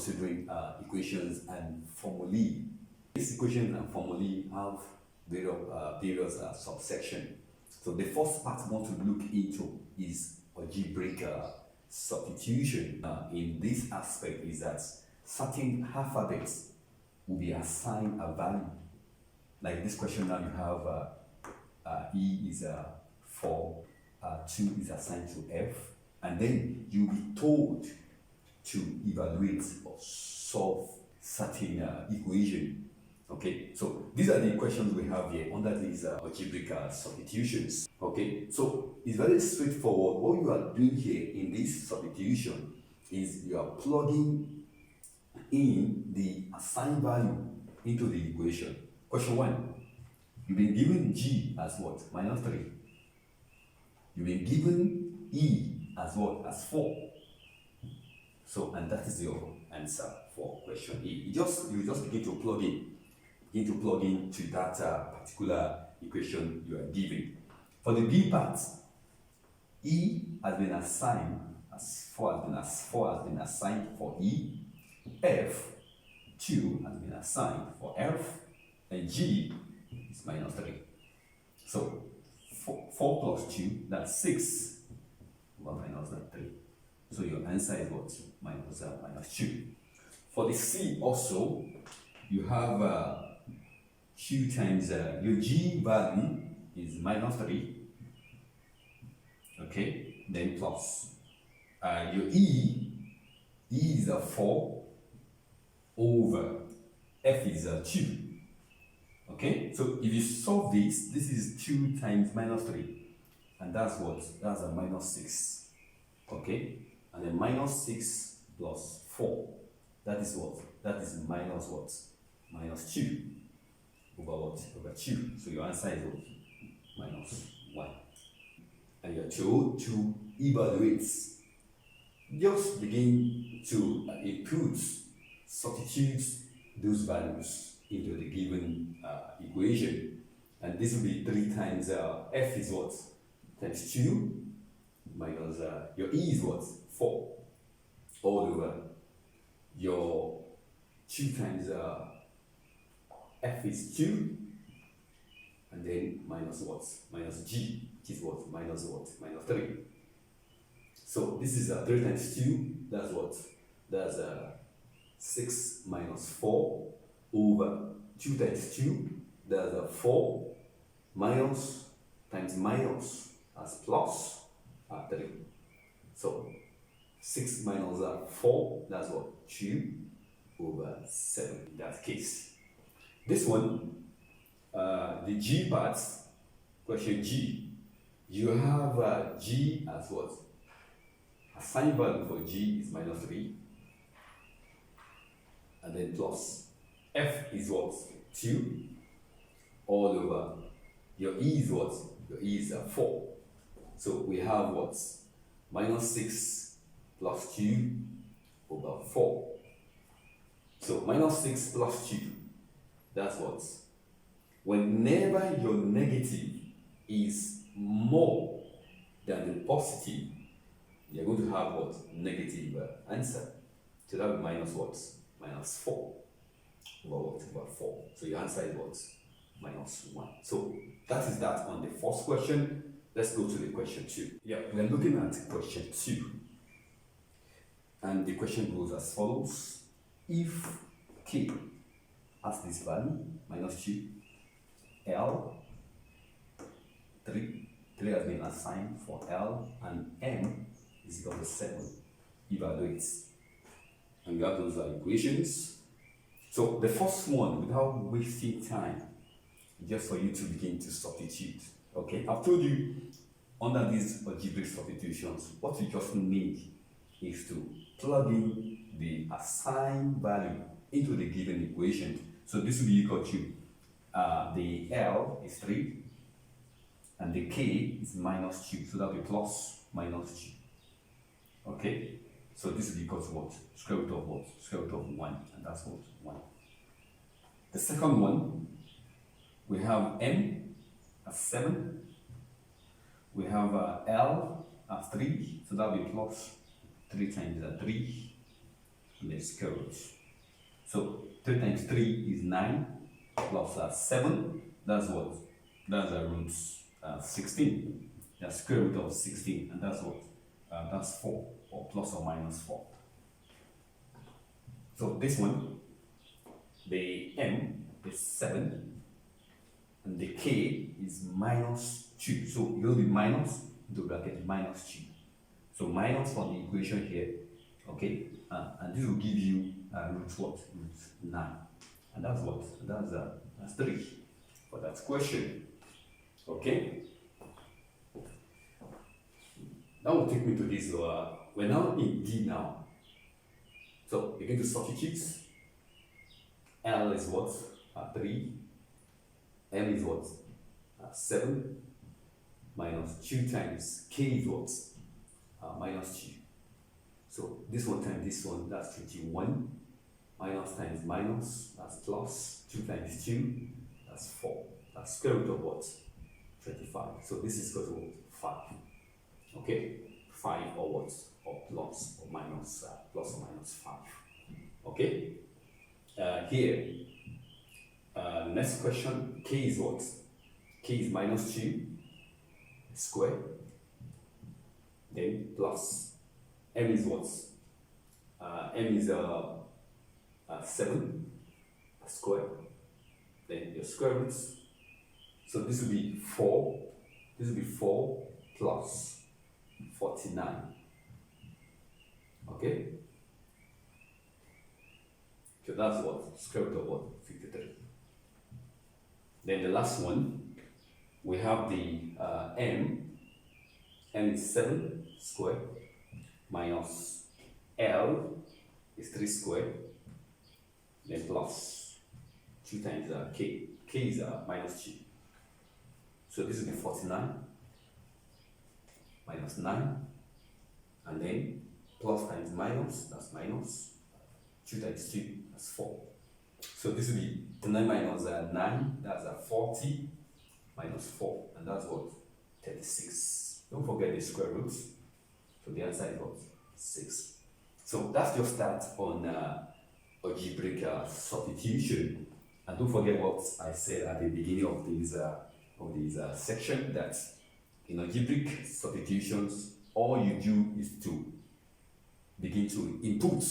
considering equations and formulae. These equations and formulae have various subsections. So the first part I want to look into is algebraic substitution. In this aspect is that certain alphabets will be assigned a value. Like this question now, you have E is 4, 2 is assigned to F, and then you'll be told to evaluate or solve certain equation. Okay, so these are the questions we have here under these algebraic substitutions. Okay, so it's very straightforward. What you are doing here in this substitution is you are plugging in the assigned value into the equation. Question 1, you've been given G as what? Minus 3. You've been given E as what? As 4. So, and that is your answer for question E. You just begin to plug in to that particular equation you are given. For the B part, E has been assigned as 4 has been assigned for E, F 2 has been assigned for F, and G is minus 3. So 4 plus 2, that's 6 over minus 3. So your answer is what? Minus 2. For the C also, you have 2 times your G value is minus 3. Okay, then plus your E is 4 over F is 2. Okay, so if you solve this is 2 times minus 3, and that's what? That's a minus 6. Okay, and then minus 6 plus 4, that is what? That is minus what? Minus 2 over what? Over 2. So your answer is what? Minus 1. And you're told to evaluate. Just begin to input, substitute those values into the given equation. And this will be 3 times F is what? Times 2 minus your E is what? 4 all over your 2 times F is 2, and then minus what? Minus G, which is what? Minus what? Minus 3. So this is 3 times 2, that's what? That's 6 minus 4 over 2 times 2, that's 4 minus times minus as plus 3. So 6 minus 4, that's what? 2 over 7 in that case. This one, the G part, question G, you have G as what? Assigned value for G is minus 3, and then plus F is what? 2 all over your E is what? Your E is 4. So we have what? Minus 6 plus 2 over 4. So minus 6 plus 2, that's what? Whenever your negative is more than the positive, you're going to have what? Negative answer. So that will be minus what? Minus 4 over what? Over 4. So your answer is what? Minus 1. So that is that on the first question. Let's go to the question 2. Yeah, we're looking at question 2. And the question goes as follows. If K has this value, minus 2, L, 3 has been assigned for L, and M is equal to 7, evaluate. And we have those equations. So the first one, without wasting time, just for you to begin to substitute. Okay, I've told you under these algebraic substitutions, what you just need is to plug in the assigned value into the given equation. So this will be equal to the L is 3 and the K is minus 2. So that will be plus minus 2. Okay, so this will be equal to what? Square root of what? Square root of 1, and that's what? 1. The second one, we have M as 7. We have L as 3, so that will be plus 3 times 3. and then square root. So 3 times 3 is 9 plus 7. That's what? That's root 16. That's square root of 16, and that's what? That's 4, or plus or minus 4. So this one, the m is 7, and the k is minus 2. So you'll be minus into bracket minus 2. So minus for the equation here, okay? And this will give you root what? Root 9. And that's what? That's 3 for that question. Okay? That will take me to this. We're now in D now. So you're going to substitute. L is what? 3. M is what? 7. Minus 2 times K is what? Minus 2. So this one times this one, that's 21. Minus times minus, that's plus. 2 times 2, that's 4. That's square root of what? 25. So this is equal to what? 5. Okay? 5 or what? Or plus or minus, plus or minus 5. Okay? Here, next question, K is what? K is minus 2 square, then plus. M is what? M is 7 square, then your square roots. So this will be 4. This will be 4 plus 49. Okay? So that's what? Square root of what? 53. Then the last one, we have the m. M is 7 square minus L is 3 square, then plus 2 times K. K is minus 2. So this will be 49 minus 9, and then plus times minus, that's minus 2 times 2, that's 4. So this will be 9 minus 9, that's 40 minus 4, and that's what? 36. Don't forget the square roots. So the answer is what? 6. So that's your start on algebraic substitution. And don't forget what I said at the beginning of this section, that in algebraic substitutions, all you do is to begin to input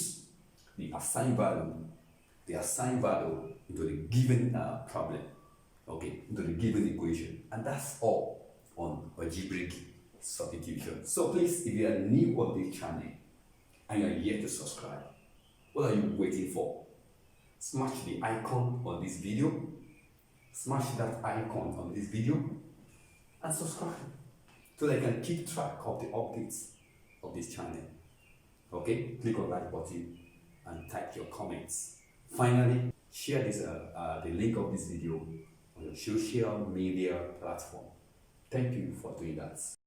the assigned value into the given problem, okay, into the given equation, and that's all on algebraic substitution. So please, if you are new on this channel and you are yet to subscribe, what are you waiting for? Smash the icon on this video, smash that icon on this video, and subscribe so that I can keep track of the updates of this channel. Okay, click on like button and type your comments. Finally, share this the link of this video on your social media platform. Thank you for doing that.